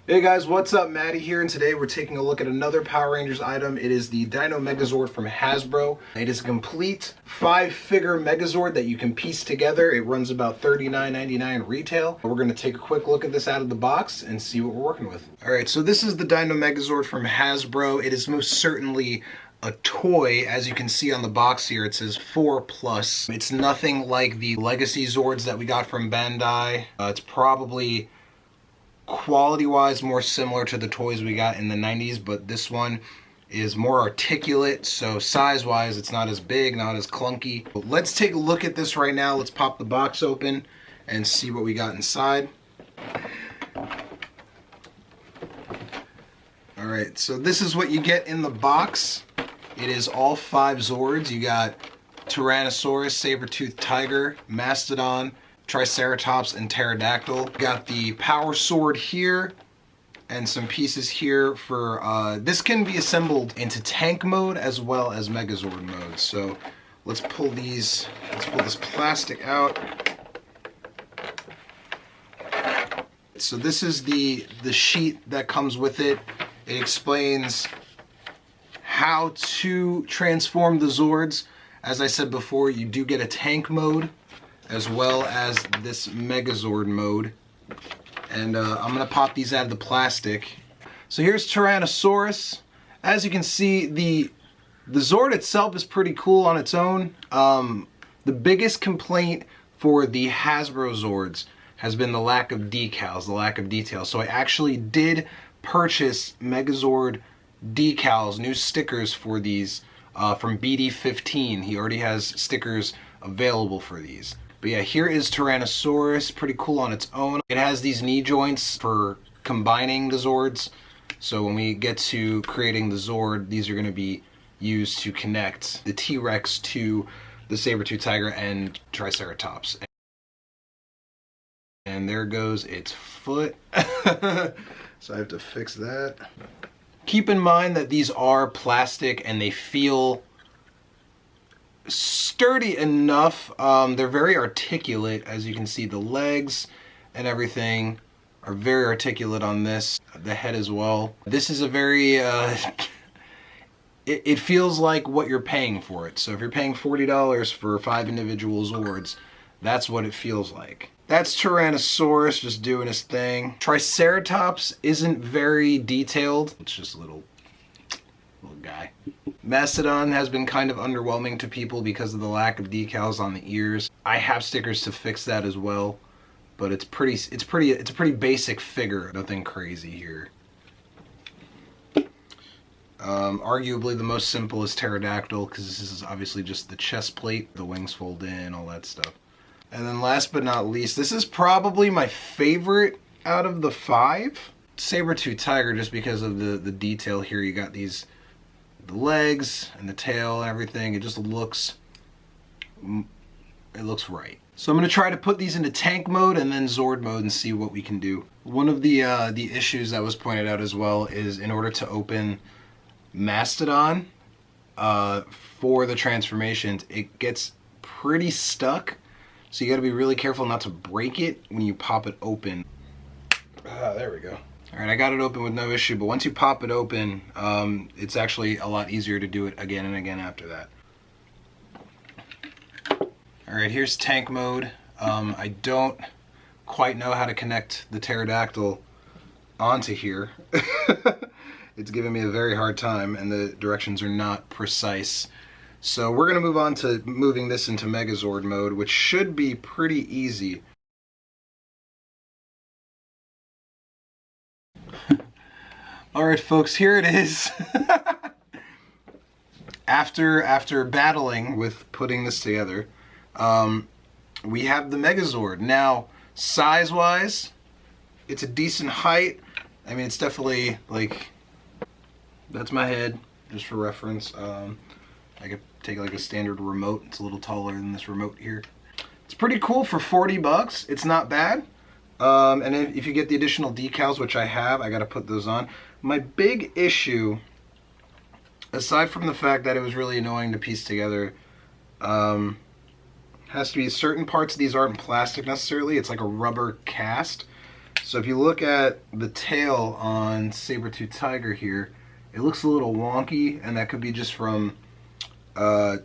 Hey guys, what's up? Maddie here, and today we're taking a look at another Power Rangers item. It is the Dino Megazord from Hasbro. It is a complete 5-figure Megazord that you can piece together. It runs about $39.99 retail. We're going to take a quick look at this out of the box and see what we're working with. Alright, so this is the Dino Megazord from Hasbro. It is most certainly a toy. As you can see on the box here, it says 4+. It's nothing like the Legacy Zords that we got from Bandai. It's probably quality-wise more similar to the toys we got in the 90s, but this one is more articulate, so size-wise it's not as big, not as clunky. But let's take a look at this right now. Let's pop the box open and see what we got inside. Alright, so this is what you get in the box. It is all 5 Zords. You got Tyrannosaurus, Saber-toothed Tiger, Mastodon, Triceratops, and Pterodactyl. Got the power sword here and some pieces here for this can be assembled into tank mode as well as Megazord mode. So let's pull this plastic out. So this is the sheet that comes with it. It explains how to transform the Zords. As I said before, you do get a tank mode as well as this Megazord mode. And I'm going to pop these out of the plastic. So here's Tyrannosaurus. As you can see, the Zord itself is pretty cool on its own. The biggest complaint for the Hasbro Zords has been the lack of decals, the lack of detail. So I actually did purchase Megazord decals, new stickers for these from BD15. He already has stickers available for these. But yeah, here is Tyrannosaurus, pretty cool on its own. It has these knee joints for combining the Zords. So when we get to creating the Zord, these are going to be used to connect the T-Rex to the Saber-toothed Tiger and Triceratops. And there goes its foot. So I have to fix that. Keep in mind that these are plastic and they feel sturdy enough. They're very articulate. As you can see, the legs and everything are very articulate on this, the head as well. This is a very it feels like what you're paying for it. So if you're paying $40 for 5 individual Zords, that's what it feels like. That's Tyrannosaurus just doing his thing. Triceratops isn't very detailed. It's just a little guy. Mastodon has been kind of underwhelming to people because of the lack of decals on the ears. I have stickers to fix that as well, but it's a pretty basic figure. Nothing crazy here. Arguably the most simple is Pterodactyl, because this is obviously just the chest plate, the wings fold in, all that stuff. And then last but not least, this is probably my favorite out of the 5. Saber-toothed Tiger, just because of the detail here. You got the legs and the tail and everything. It just looks right. So I'm going to try to put these into tank mode and then Zord mode and see what we can do. One of the issues that was pointed out as well is in order to open Mastodon for the transformations, it gets pretty stuck. So you got to be really careful not to break it when you pop it open. There we go. Alright, I got it open with no issue, but once you pop it open, it's actually a lot easier to do it again and again after that. Alright, here's tank mode. I don't quite know how to connect the Pterodactyl onto here. It's giving me a very hard time, and the directions are not precise. So we're going to move on to moving this into Megazord mode, which should be pretty easy. Alright folks, here it is. After battling with putting this together, we have the Megazord. Now, size-wise, it's a decent height. I mean, it's definitely, like, that's my head, just for reference. I could take like a standard remote. It's a little taller than this remote here. It's pretty cool for 40 bucks. It's not bad. And if you get the additional decals, which I have, I got to put those on. My big issue, aside from the fact that it was really annoying to piece together, has to be certain parts of these aren't plastic necessarily. It's like a rubber cast. So if you look at the tail on Saber-Tooth Tiger here, it looks a little wonky, and that could be just from the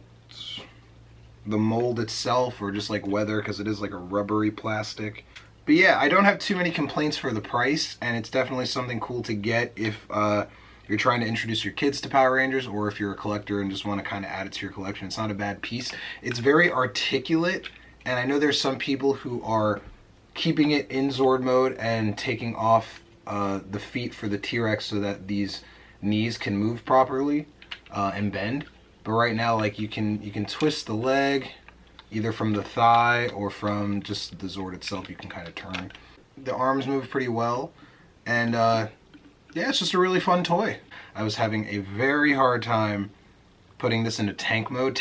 mold itself, or just like weather, because it is like a rubbery plastic. But yeah, I don't have too many complaints for the price, and it's definitely something cool to get if you're trying to introduce your kids to Power Rangers, or if you're a collector and just want to kind of add it to your collection. It's not a bad piece. It's very articulate, and I know there's some people who are keeping it in Zord mode and taking off the feet for the T-Rex so that these knees can move properly and bend. But right now, like, you can twist the leg either from the thigh or from just the Zord itself. You can kind of turn. The arms move pretty well, and yeah, it's just a really fun toy. I was having a very hard time putting this into tank mode.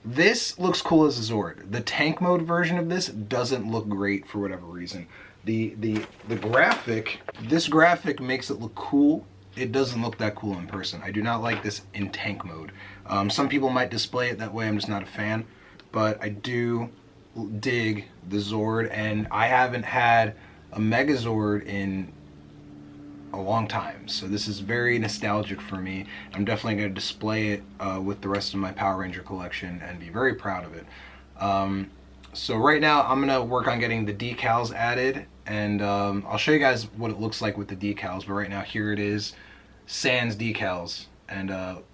This looks cool as a Zord. The tank mode version of this doesn't look great for whatever reason. The graphic, this graphic makes it look cool. It doesn't look that cool in person. I do not like this in tank mode. Some people might display it that way. I'm just not a fan. But I do dig the Zord, and I haven't had a Megazord in a long time, so this is very nostalgic for me. I'm definitely going to display it with the rest of my Power Ranger collection and be very proud of it. So right now I'm going to work on getting the decals added, and I'll show you guys what it looks like with the decals. But right now, here it is, sans decals, and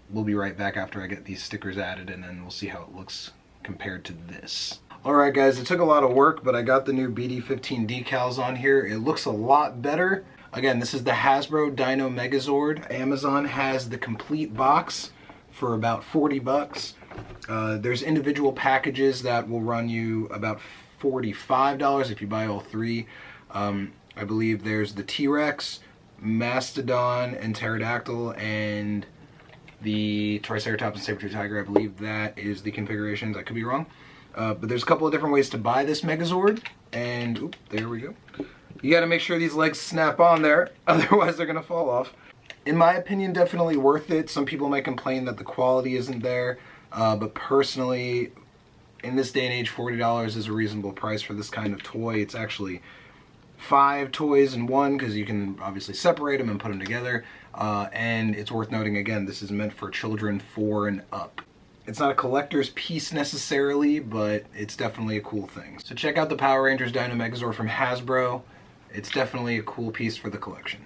we'll be right back after I get these stickers added, and then we'll see how it looks compared to this. Alright guys, it took a lot of work, but I got the new BD15 decals on here. It looks a lot better. Again, this is the Hasbro Dino Megazord. Amazon has the complete box for about 40 bucks. There's individual packages that will run you about $45 if you buy all three. I believe there's the T-Rex, Mastodon, and Pterodactyl, and the Triceratops and Saber-Tooth Tiger. I believe that is the configurations. I could be wrong. But there's a couple of different ways to buy this Megazord, and oop, there we go. You gotta make sure these legs snap on there, otherwise they're gonna fall off. In my opinion, definitely worth it. Some people might complain that the quality isn't there, but personally, in this day and age, $40 is a reasonable price for this kind of toy. It's actually 5 toys in one, because you can obviously separate them and put them together. And it's worth noting, again, this is meant for children 4 and up. It's not a collector's piece necessarily, but it's definitely a cool thing. So check out the Power Rangers Dino Megazord from Hasbro. It's definitely a cool piece for the collection.